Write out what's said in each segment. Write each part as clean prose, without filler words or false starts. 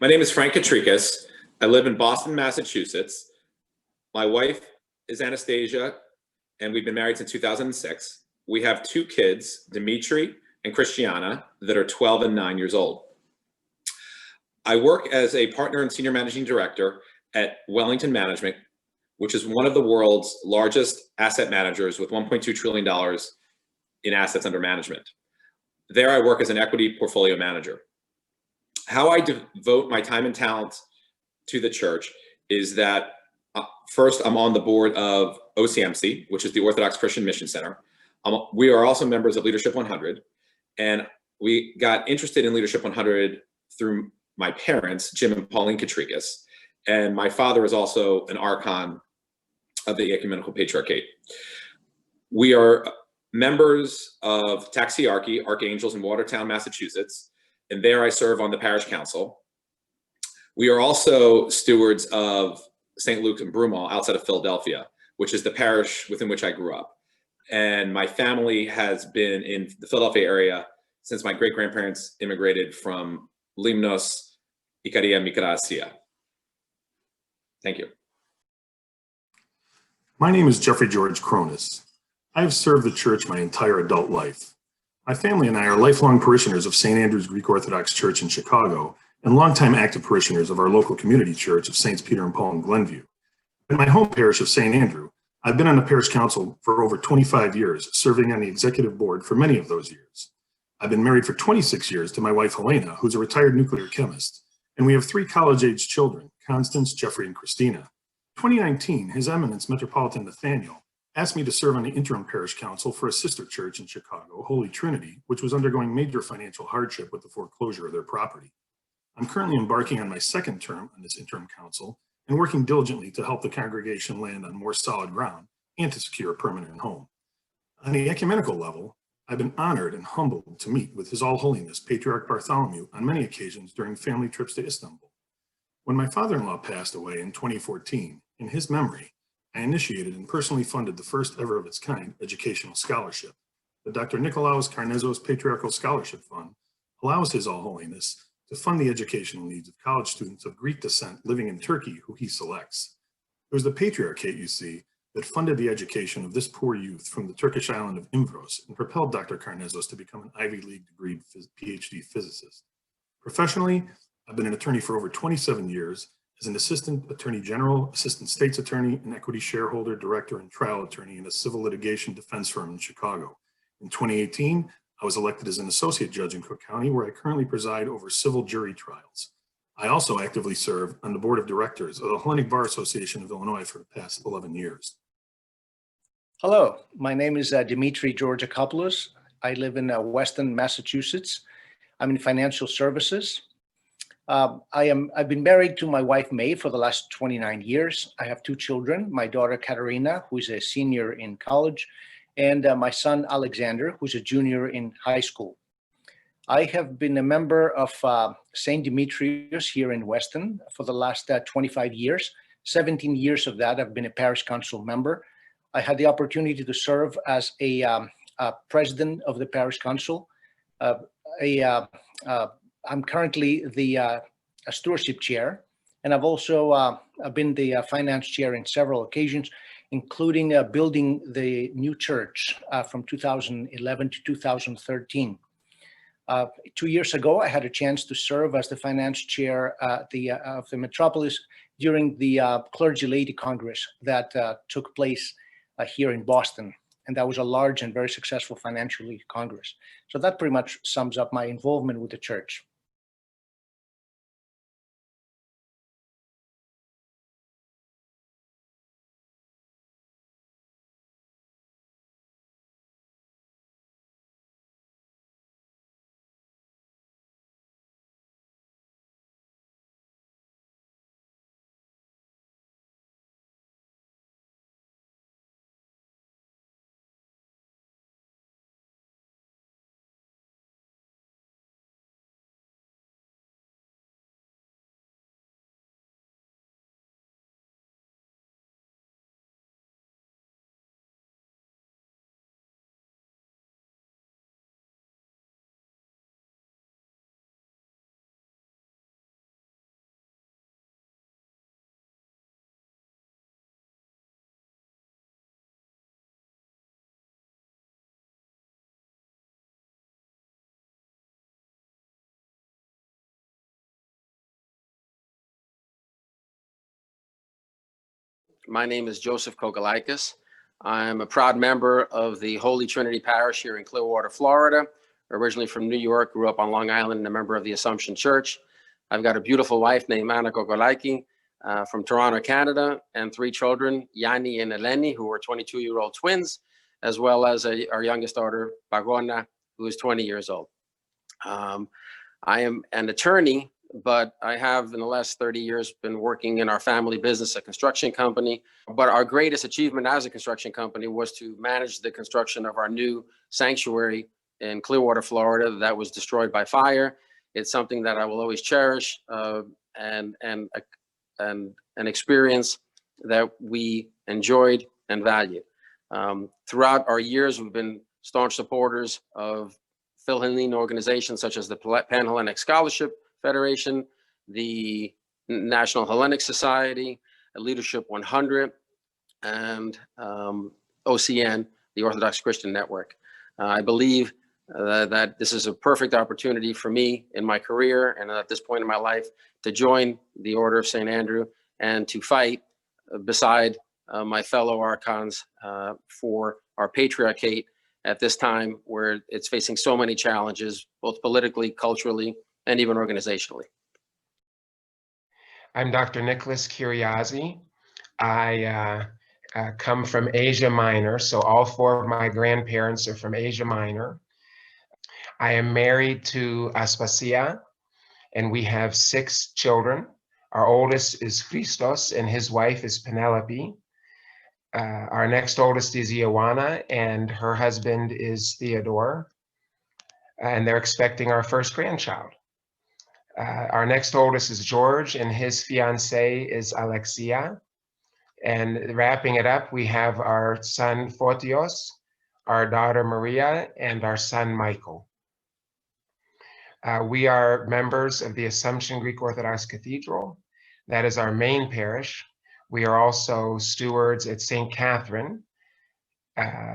My name is Frank Catrickes. I live in Boston, Massachusetts. My wife is Anastasia, and we've been married since 2006. We have two kids, Dimitri and Christiana, that are 12 and 9 years old. I work as a partner and senior managing director at Wellington Management, which is one of the world's largest asset managers with $1.2 trillion in assets under management. There I work as an equity portfolio manager. How I devote my time and talent to the church is that first, I'm on the board of OCMC, which is the Orthodox Christian Mission Center. We are also members of Leadership 100, and we got interested in Leadership 100 through my parents, Jim and Pauline Catrickes, and my father is also an Archon of the Ecumenical Patriarchate. We are members of Taxiarchy, Archangels in Watertown, Massachusetts, and there I serve on the parish council. We are also stewards of St. Luke's and Broomall outside of Philadelphia, which is the parish within which I grew up. And my family has been in the Philadelphia area since my great-grandparents immigrated from Limnos, Ikaria, Mikrasia. Thank you. My name is Jeffrey George Chrones. I have served the church my entire adult life. My family and I are lifelong parishioners of St. Andrew's Greek Orthodox Church in Chicago and longtime active parishioners of our local community church of Saints Peter and Paul in Glenview. In my home parish of St. Andrew, I've been on the parish council for over 25 years, serving on the executive board for many of those years. I've been married for 26 years to my wife, Helena, who's a retired nuclear chemist, and we have 3 college-age children, Constance, Jeffrey, and Christina. In 2019, His Eminence Metropolitan Nathaniel asked me to serve on the interim parish council for a sister church in Chicago, Holy Trinity, which was undergoing major financial hardship with the foreclosure of their property. I'm currently embarking on my second term on this interim council and working diligently to help the congregation land on more solid ground and to secure a permanent home. On the ecumenical level, I've been honored and humbled to meet with His All Holiness Patriarch Bartholomew on many occasions during family trips to Istanbul. When my father-in-law passed away in 2014, in his memory, I initiated and personally funded the first ever of its kind educational scholarship. The Dr. Nikolaos Karnezos Patriarchal Scholarship Fund allows His All Holiness to fund the educational needs of college students of Greek descent living in Turkey who he selects. It was the Patriarchate, you see, that funded the education of this poor youth from the Turkish island of Imbros and propelled Dr. Karnezos to become an Ivy League degreed PhD physicist. Professionally, I've been an attorney for over 27 years as an assistant attorney general, assistant state's attorney, an equity shareholder, director, and trial attorney in a civil litigation defense firm in Chicago. In 2018, I was elected as an associate judge in Cook County, where I currently preside over civil jury trials. I also actively serve on the board of directors of the Hellenic Bar Association of Illinois for the past 11 years. Hello, my name is Dimitrios Georgakopoulos. I live in Weston, Massachusetts. I'm in financial services. I've been married to my wife, May, for the last 29 years. I have 2 children, my daughter, Katerina, who is a senior in college, and my son, Alexander, who's a junior in high school. I have been a member of St. Dimitrios here in Weston for the last 25 years. 17 years of that, I've been a parish council member. I had the opportunity to serve as a president of the parish council. I'm currently the stewardship chair, and I've also been the finance chair in several occasions, including building the new church from 2011 to 2013. 2 years ago, I had a chance to serve as the finance chair of the metropolis during the Clergy Laity Congress that took place here in Boston. And that was a large and very successful financial aid congress. So that pretty much sums up my involvement with the church. My name is Joseph Kokolakis. I'm a proud member of the Holy Trinity Parish here in Clearwater, Florida. Originally from New York, grew up on Long Island and a member of the Assumption Church. I've got a beautiful wife named Anna Kokolakis from Toronto, Canada, and 3 children, Yanni and Eleni, who are 22-year-old twins, as well as our youngest daughter, Bagona, who is 20 years old. I am an attorney, but I have in the last 30 years been working in our family business, a construction company. But our greatest achievement as a construction company was to manage the construction of our new sanctuary in Clearwater, Florida, that was destroyed by fire. It's something that I will always cherish and an experience that we enjoyed and valued. Throughout our years, we've been staunch supporters of Philhellene organizations such as the Pan-Hellenic Scholarship Federation, the National Hellenic Society, Leadership 100, and OCN, the Orthodox Christian Network. I believe that this is a perfect opportunity for me in my career and at this point in my life to join the Order of St. Andrew and to fight beside my fellow Archons for our patriarchate at this time where it's facing so many challenges, both politically, culturally, and even organizationally. I'm Dr. Nicholas Kyriazi. I come from Asia Minor, so all 4 of my grandparents are from Asia Minor. I am married to Aspasia, and we have 6 children. Our oldest is Christos, and his wife is Penelope. Our next oldest is Ioana, and her husband is Theodore, and they're expecting our first grandchild. Our next oldest is George, and his fiancée is Alexia. And wrapping it up, we have our son Fotios, our daughter Maria, and our son Michael. We are members of the Assumption Greek Orthodox Cathedral. That is our main parish. We are also stewards at St. Catherine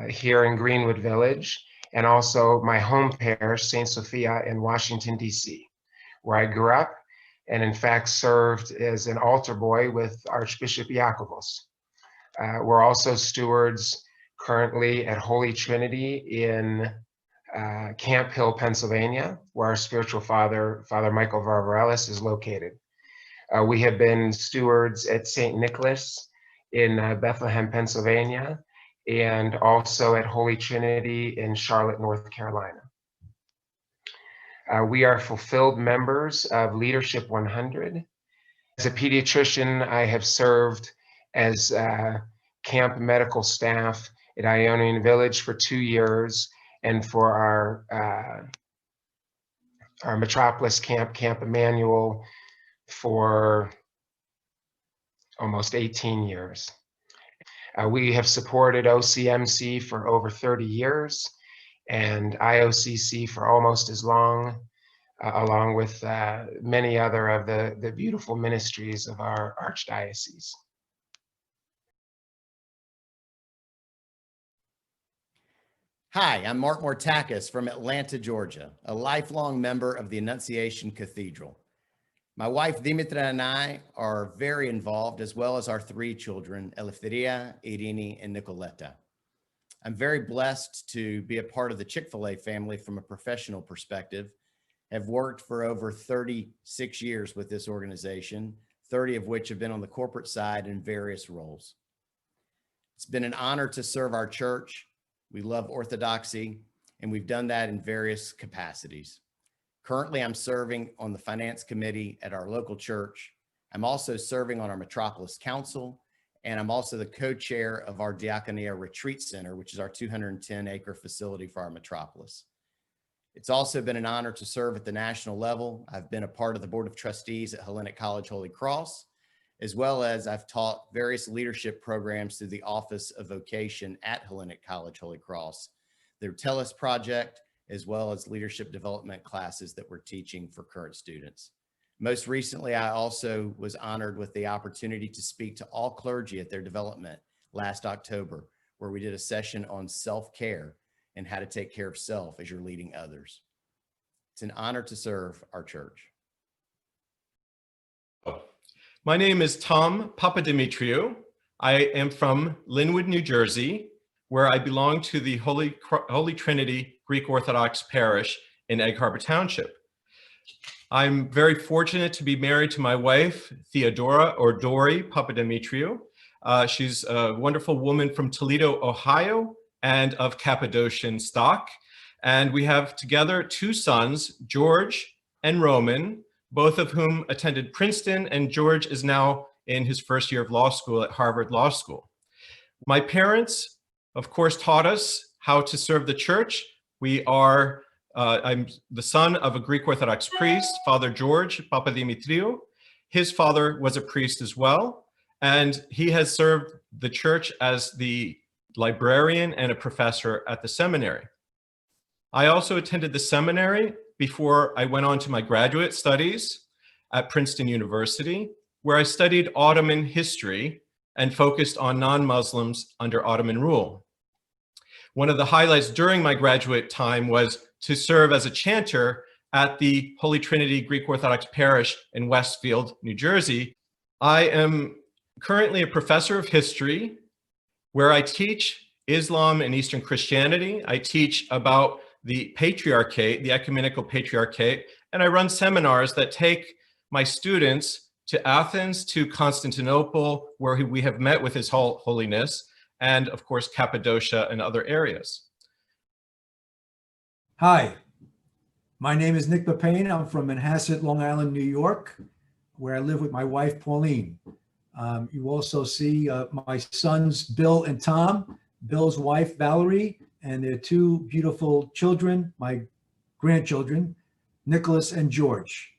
here in Greenwood Village, and also my home parish, St. Sophia in Washington, D.C., where I grew up and in fact served as an altar boy with Archbishop Iakovos. We're also stewards currently at Holy Trinity in Camp Hill, Pennsylvania, where our spiritual father, Father Michael Varvarelis, is located. We have been stewards at St. Nicholas in Bethlehem, Pennsylvania, and also at Holy Trinity in Charlotte, North Carolina. We are fulfilled members of Leadership 100. As a pediatrician, I have served as camp medical staff at Ionian Village for 2 years, and for our metropolis camp, Camp Emmanuel, for almost 18 years. We have supported OCMC for over 30 years and IOCC for almost as long, along with many other of the beautiful ministries of our archdiocese. Hi, I'm Mark Moraitakis from Atlanta, Georgia, a lifelong member of the Annunciation Cathedral. My wife, Dimitra, and I are very involved, as well as our 3 children, Eleftheria, Irini, and Nicoletta. I'm very blessed to be a part of the Chick-fil-A family from a professional perspective. Have worked for over 36 years with this organization, 30 of which have been on the corporate side in various roles. It's been an honor to serve our church. We love orthodoxy, and we've done that in various capacities. Currently, I'm serving on the finance committee at our local church. I'm also serving on our Metropolis Council, and I'm also the co-chair of our Diaconia Retreat Center, which is our 210-acre facility for our metropolis. It's also been an honor to serve at the national level. I've been a part of the Board of Trustees at Hellenic College Holy Cross, as well as I've taught various leadership programs through the Office of Vocation at Hellenic College Holy Cross, their TELUS project, as well as leadership development classes that we're teaching for current students. Most recently, I also was honored with the opportunity to speak to all clergy at their development last October, where we did a session on self-care and how to take care of self as you're leading others. It's an honor to serve our church. My name is Tom Papademetriou. I am from Linwood, New Jersey, where I belong to the Holy Trinity Greek Orthodox Parish in Egg Harbor Township. I'm very fortunate to be married to my wife, Theodora, or Dory Papademetriou. She's a wonderful woman from Toledo, Ohio, and of Cappadocian stock. And we have together two sons, George and Roman, both of whom attended Princeton, and George is now in his first year of law school at Harvard Law School. My parents, of course, taught us how to serve the church. I'm the son of a Greek Orthodox priest, Father George Papademetriou. His father was a priest as well, and he has served the church as the librarian and a professor at the seminary. I also attended the seminary before I went on to my graduate studies at Princeton University, where I studied Ottoman history and focused on non-Muslims under Ottoman rule. One of the highlights during my graduate time was to serve as a chanter at the Holy Trinity Greek Orthodox Parish in Westfield, New Jersey. I am currently a professor of history where I teach Islam and Eastern Christianity. I teach about the patriarchate, the ecumenical patriarchate, and I run seminars that take my students to Athens, to Constantinople, where we have met with His Holiness, and of course, Cappadocia and other areas. Hi, my name is Nick Papain. I'm from Manhasset, Long Island, New York, where I live with my wife, Pauline. You also see my sons, Bill and Tom, Bill's wife, Valerie, and their two beautiful children, my grandchildren, Nicholas and George.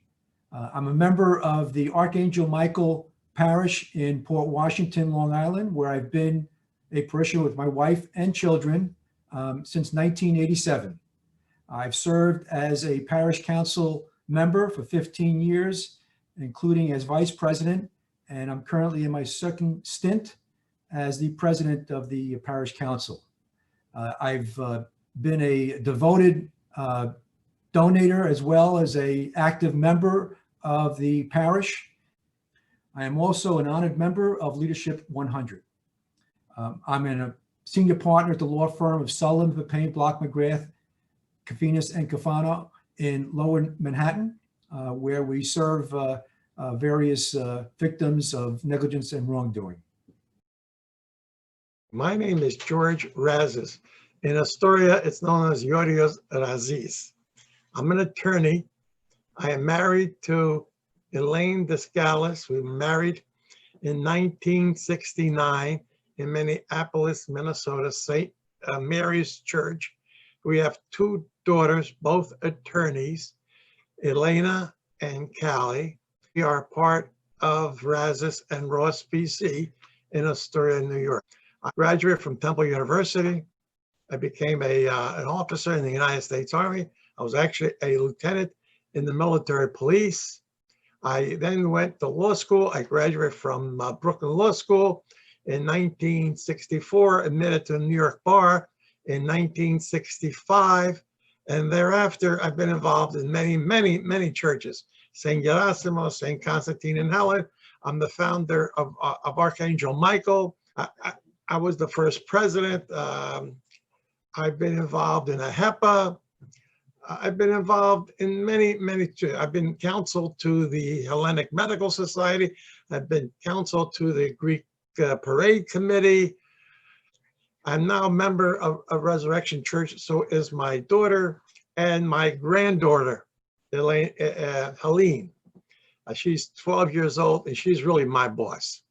I'm a member of the Archangel Michael Parish in Port Washington, Long Island, where I've been a parishioner with my wife and children since 1987. I've served as a parish council member for 15 years, including as vice president, and I'm currently in my second stint as the president of the parish council. I've been a devoted donator as well as an active member of the parish. I am also an honored member of Leadership 100. I'm a senior partner at the law firm of Sullivan, Papain, Block, McGrath, Kafinas, and Kafano in Lower Manhattan, where we serve various victims of negligence and wrongdoing. My name is George Razis. In Astoria, it's known as Yorios Razis. I'm an attorney. I am married to Elaine Descalis. We were married in 1969 in Minneapolis, Minnesota, St. Mary's Church. We have two daughters, both attorneys, Elena and Callie. We are part of Razis and Ross, BC in Astoria, New York. I graduated from Temple University. I became an officer in the United States Army. I was actually a lieutenant in the military police. I then went to law school. I graduated from Brooklyn Law School in 1964, admitted to the New York Bar in 1965. And thereafter, I've been involved in many churches. St. Gerasimo, St. Constantine and Helen. I'm the founder of Archangel Michael. I was the first president. I've been involved in a HEPA. I've been involved in many. I've been counsel to the Hellenic Medical Society. I've been counsel to the Greek Parade Committee. I'm now a member of Resurrection Church. So is my daughter and my granddaughter, Helene. She's 12 years old and she's really my boss.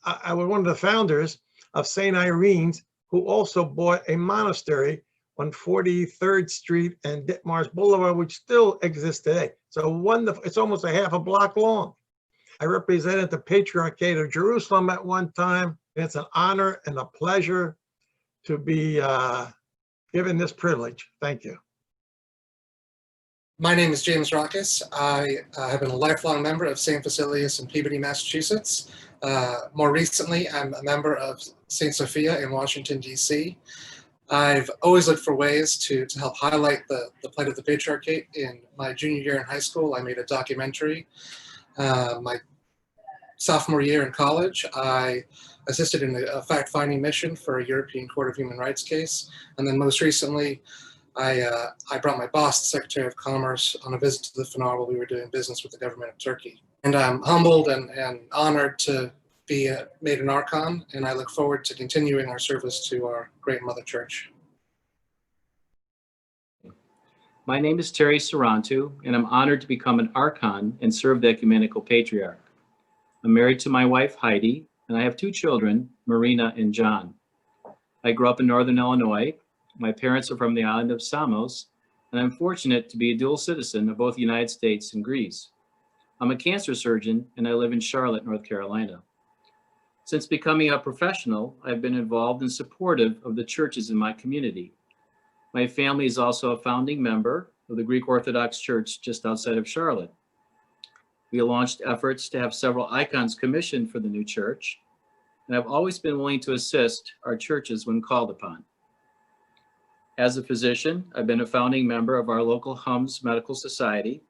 I was one of the founders of St. Irene's, who also bought a monastery on 43rd Street and Ditmars Boulevard, which still exists today. So wonderful, it's almost a half a block long. I represented the Patriarchate of Jerusalem at one time. It's an honor and a pleasure to be given this privilege. Thank you. My name is James Rockas. I have been a lifelong member of St. Basilius in Peabody, Massachusetts. More recently, I'm a member of St. Sophia in Washington, D.C. I've always looked for ways to help highlight the plight of the Patriarchate. In my junior year in high school, I made a documentary. My sophomore year in college, I assisted in a fact-finding mission for a European Court of Human Rights case. And then most recently, I brought my boss, the Secretary of Commerce, on a visit to the Fenar while we were doing business with the government of Turkey. And I'm humbled and honored to be made an Archon, and I look forward to continuing our service to our great Mother Church. My name is Terry Sarantou, and I'm honored to become an Archon and serve the Ecumenical Patriarch. I'm married to my wife, Heidi, and I have two children, Marina and John. I grew up in Northern Illinois. My parents are from the island of Samos, and I'm fortunate to be a dual citizen of both the United States and Greece. I'm a cancer surgeon, and I live in Charlotte, North Carolina. Since becoming a professional, I've been involved and supportive of the churches in my community. My family is also a founding member of the Greek Orthodox Church just outside of Charlotte. We launched efforts to have several icons commissioned for the new church, and I've always been willing to assist our churches when called upon. As a physician, I've been a founding member of our local HUMS Medical Society.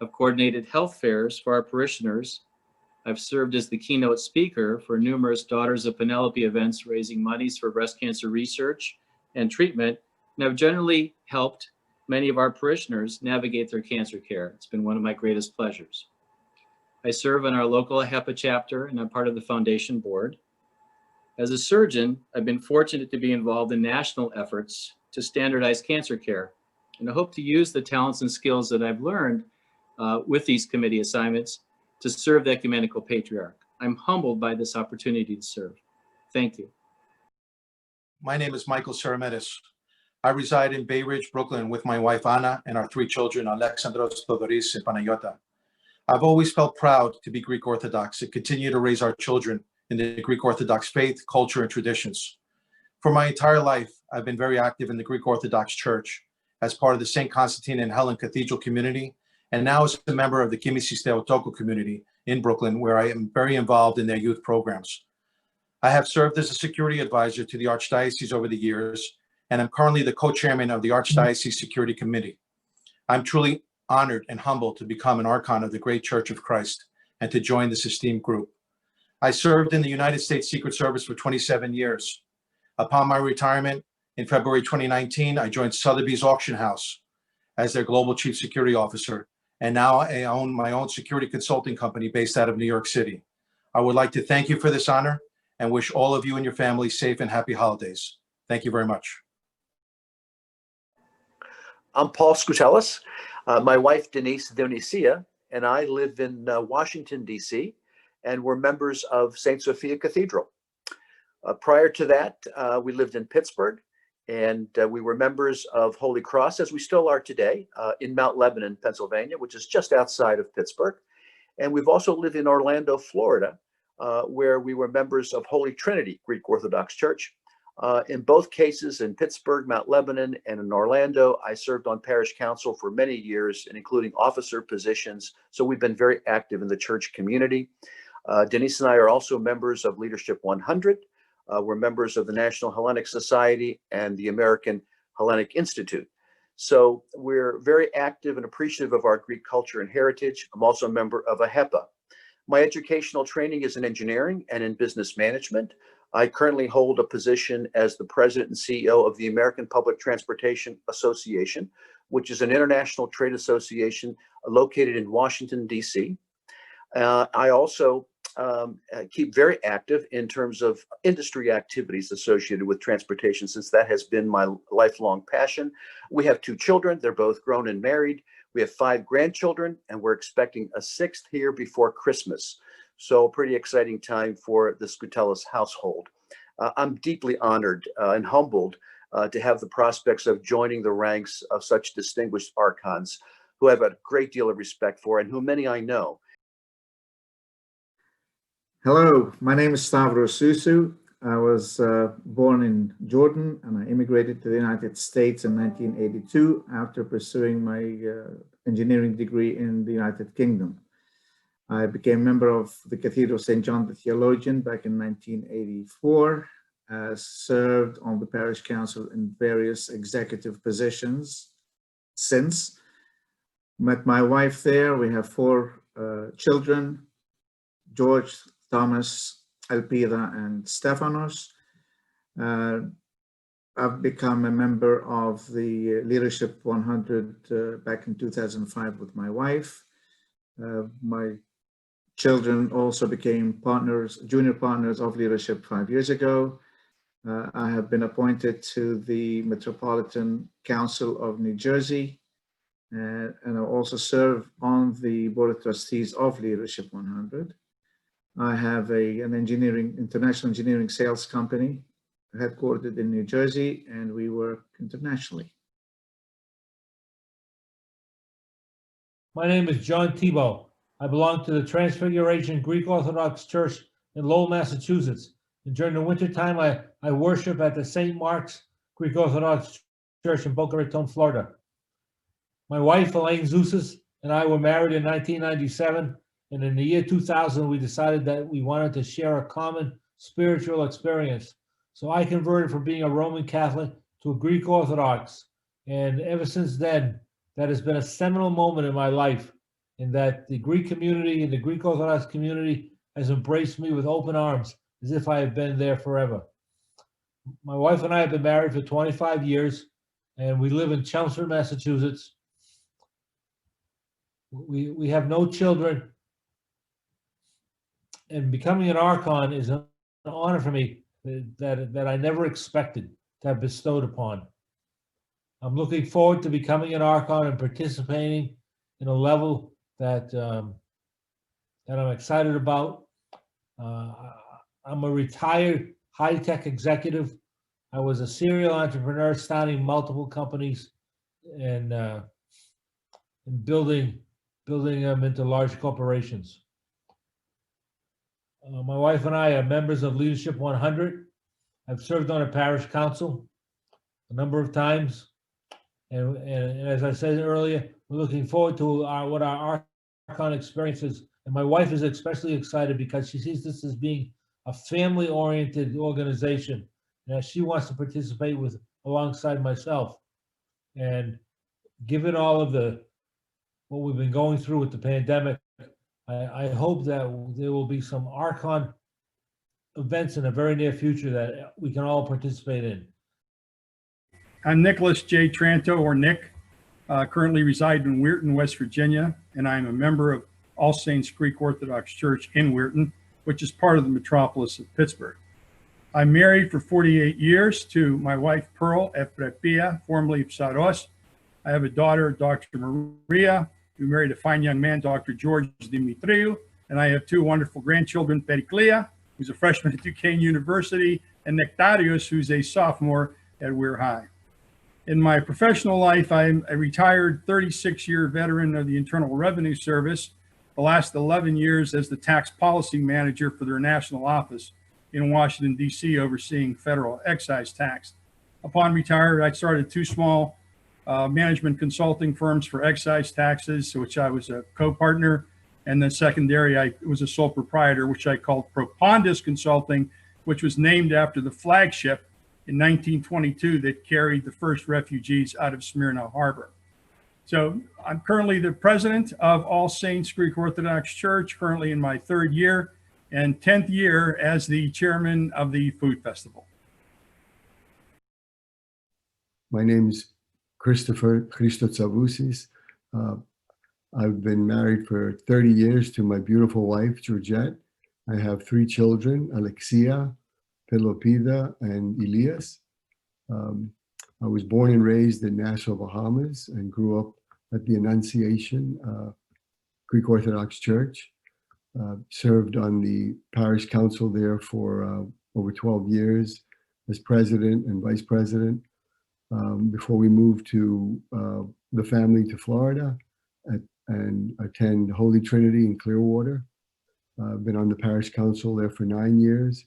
I've coordinated health fairs for our parishioners. I've served as the keynote speaker for numerous Daughters of Penelope events, raising monies for breast cancer research and treatment, and I've generally helped many of our parishioners navigate their cancer care. It's been one of my greatest pleasures. I serve on our local HEPA chapter, and I'm part of the foundation board. As a surgeon, I've been fortunate to be involved in national efforts to standardize cancer care, and I hope to use the talents and skills that I've learned with these committee assignments to serve the Ecumenical Patriarch. I'm humbled by this opportunity to serve. Thank you. My name is Michael Seremetis. I reside in Bay Ridge, Brooklyn with my wife Anna and our three children, Alexandros, Thodoris, and Panayota. I've always felt proud to be Greek Orthodox and continue to raise our children in the Greek Orthodox faith, culture, and traditions. For my entire life, I've been very active in the Greek Orthodox Church as part of the St. Constantine and Helen Cathedral community, and now as a member of the Kyriazi Theotokos community in Brooklyn, where I am very involved in their youth programs. I have served as a security advisor to the Archdiocese over the years, and I'm currently the co-chairman of the Archdiocese Security Committee. I'm truly honored and humbled to become an Archon of the Great Church of Christ and to join this esteemed group. I served in the United States Secret Service for 27 years. Upon my retirement in February 2019, I joined Sotheby's Auction House as their Global Chief Security Officer, and now I own my own security consulting company based out of New York City. I would like to thank you for this honor and wish all of you and your family safe and happy holidays. Thank you very much. I'm Paul Skoutelas. My wife, Denise Dionisia, and I live in Washington, D.C., and we're members of St. Sophia Cathedral. Prior to that, we lived in Pittsburgh, and we were members of Holy Cross, as we still are today, in Mount Lebanon, Pennsylvania, which is just outside of Pittsburgh. And we've also lived in Orlando, Florida, where we were members of Holy Trinity Greek Orthodox Church. In both cases, in Pittsburgh, Mount Lebanon, and in Orlando, I served on parish council for many years, and including officer positions. So we've been very active in the church community. Denise and I are also members of Leadership 100. We're members of the National Hellenic Society and the American Hellenic Institute. So we're very active and appreciative of our Greek culture and heritage. I'm also a member of a HEPA. My educational training is in engineering and in business management. I currently hold a position as the president and CEO of the American Public Transportation Association, which is an international trade association located in Washington, D.C. I also keep very active in terms of industry activities associated with transportation, since that has been my lifelong passion. We have two children. They're both grown and married. We have 5 grandchildren, and we're expecting a 6th here before Christmas. So a pretty exciting time for the Skoutelas household. I'm deeply honored and humbled to have the prospects of joining the ranks of such distinguished archons who I have a great deal of respect for and who many I know. Hello, my name is Stavro Sousou. I was born in Jordan and I immigrated to the United States in 1982 after pursuing my engineering degree in the United Kingdom. I became a member of the Cathedral of St. John the Theologian back in 1984, served on the parish council in various executive positions since. Met my wife there. We have 4 children, George, Thomas, Elpida and Stephanos. I've become a member of the Leadership 100 back in 2005 with my wife. My children also became partners, junior partners of Leadership 5 years ago. I have been appointed to the Metropolitan Council of New Jersey, and I also serve on the Board of Trustees of Leadership 100. I have an international engineering sales company headquartered in New Jersey, and we work internationally. My name is John Thibault. I belong to the Transfiguration Greek Orthodox Church in Lowell, Massachusetts. And during the wintertime, I worship at the St. Mark's Greek Orthodox Church in Boca Raton, Florida. My wife, Elaine Zousas, and I were married in 1997. And in the year 2000, we decided that we wanted to share a common spiritual experience. So I converted from being a Roman Catholic to a Greek Orthodox. And ever since then, that has been a seminal moment in my life, in that the Greek community and the Greek Orthodox community has embraced me with open arms, as if I have been there forever. My wife and I have been married for 25 years, and we live in Chelmsford, Massachusetts. We have no children, and becoming an Archon is an honor for me that I never expected to have bestowed upon. I'm looking forward to becoming an Archon and participating in a level that I'm excited about. I'm a retired high-tech executive. I was a serial entrepreneur, starting multiple companies and building them into large corporations. My wife and I are members of Leadership 100. I've served on a parish council a number of times. And as I said earlier, we're looking forward to what our Archon experience is. And my wife is especially excited because she sees this as being a family-oriented organization that she wants to participate with alongside myself. And given all of what we've been going through with the pandemic, I hope that there will be some Archon events in the very near future that we can all participate in. I'm Nicholas J. Tranto, or Nick, currently reside in Weirton, West Virginia, and I'm a member of All Saints Greek Orthodox Church in Weirton, which is part of the metropolis of Pittsburgh. I'm married for 48 years to my wife, Pearl Efrepia, formerly Psaros. I have a daughter, Dr. Maria. We married a fine young man, Dr. George Dimitriou, and I have two wonderful grandchildren, Periclea, who's a freshman at Duquesne University, and Nectarios, who's a sophomore at Weir High. In my professional life, I'm a retired 36-year veteran of the Internal Revenue Service, the last 11 years as the tax policy manager for their national office in Washington, D.C., overseeing federal excise tax. Upon retirement, I started two small management consulting firms for excise taxes, which I was a co-partner, and then secondary, I was a sole proprietor, which I called Propondus Consulting, which was named after the flagship in 1922 that carried the first refugees out of Smyrna Harbor. So I'm currently the president of All Saints Greek Orthodox Church, currently in my 3rd year, and 10th year as the chairman of the Food Festival. My name is Christos Tsavoussis. I've been married for 30 years to my beautiful wife, Georgette. I have 3 children, Alexia, Pelopida, and Elias. I was born and raised in Nassau, Bahamas, and grew up at the Annunciation Greek Orthodox Church. Served on the parish council there for over 12 years as president and vice president before we moved to the family to Florida and attend Holy Trinity in Clearwater. I've been on the parish council there for 9 years,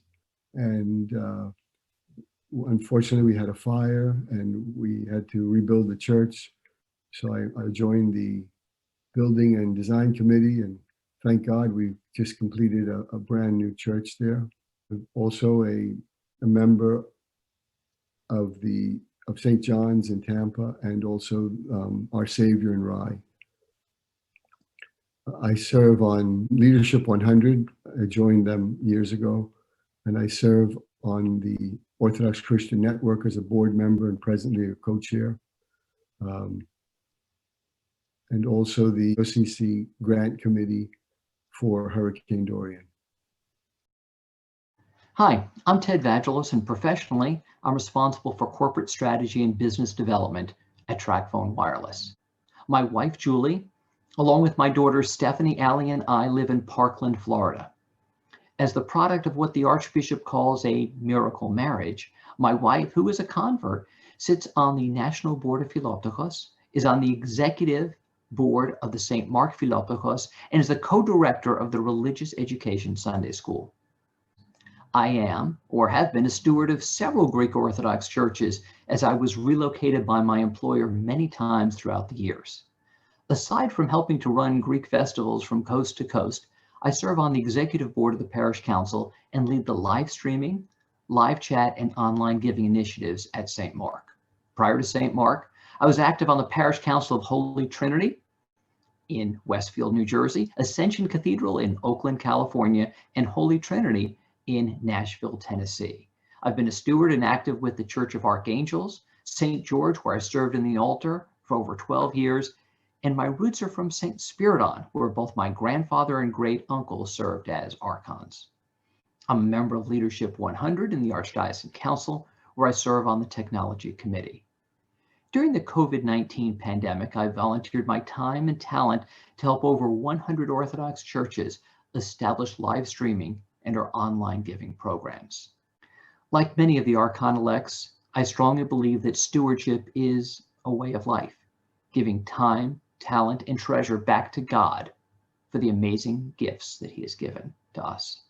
and unfortunately we had a fire and we had to rebuild the church. So I joined the building and design committee, and thank God we've just completed a brand new church there. I'm also a member of St. John's in Tampa, and also Our Savior in Rye. I serve on Leadership 100. I joined them years ago. and I serve on the Orthodox Christian Network as a board member and presently a co-chair. And also the OCC Grant Committee for Hurricane Dorian. Hi, I'm Ted Vagelos, and professionally, I'm responsible for corporate strategy and business development at TracFone Wireless. My wife, Julie, along with my daughters, Stephanie, Allie, and I live in Parkland, Florida. As the product of what the Archbishop calls a miracle marriage, my wife, who is a convert, sits on the National Board of Philoptochos, is on the executive board of the St. Mark Philoptochos, and is the co-director of the Religious Education Sunday School. I am, or have been, a steward of several Greek Orthodox churches as I was relocated by my employer many times throughout the years. Aside from helping to run Greek festivals from coast to coast, I serve on the executive board of the Parish Council and lead the live streaming, live chat, and online giving initiatives at St. Mark. Prior to St. Mark, I was active on the Parish Council of Holy Trinity in Westfield, New Jersey, Ascension Cathedral in Oakland, California, and Holy Trinity in Nashville, Tennessee. I've been a steward and active with the Church of Archangels, St. George, where I served in the altar for over 12 years, and my roots are from St. Spiridon, where both my grandfather and great uncle served as archons. I'm a member of Leadership 100 in the Archdiocesan Council, where I serve on the Technology Committee. During the COVID-19 pandemic, I volunteered my time and talent to help over 100 Orthodox churches establish live streaming and our online giving programs. Like many of the Archon elects, I strongly believe that stewardship is a way of life, giving time, talent, and treasure back to God for the amazing gifts that He has given to us.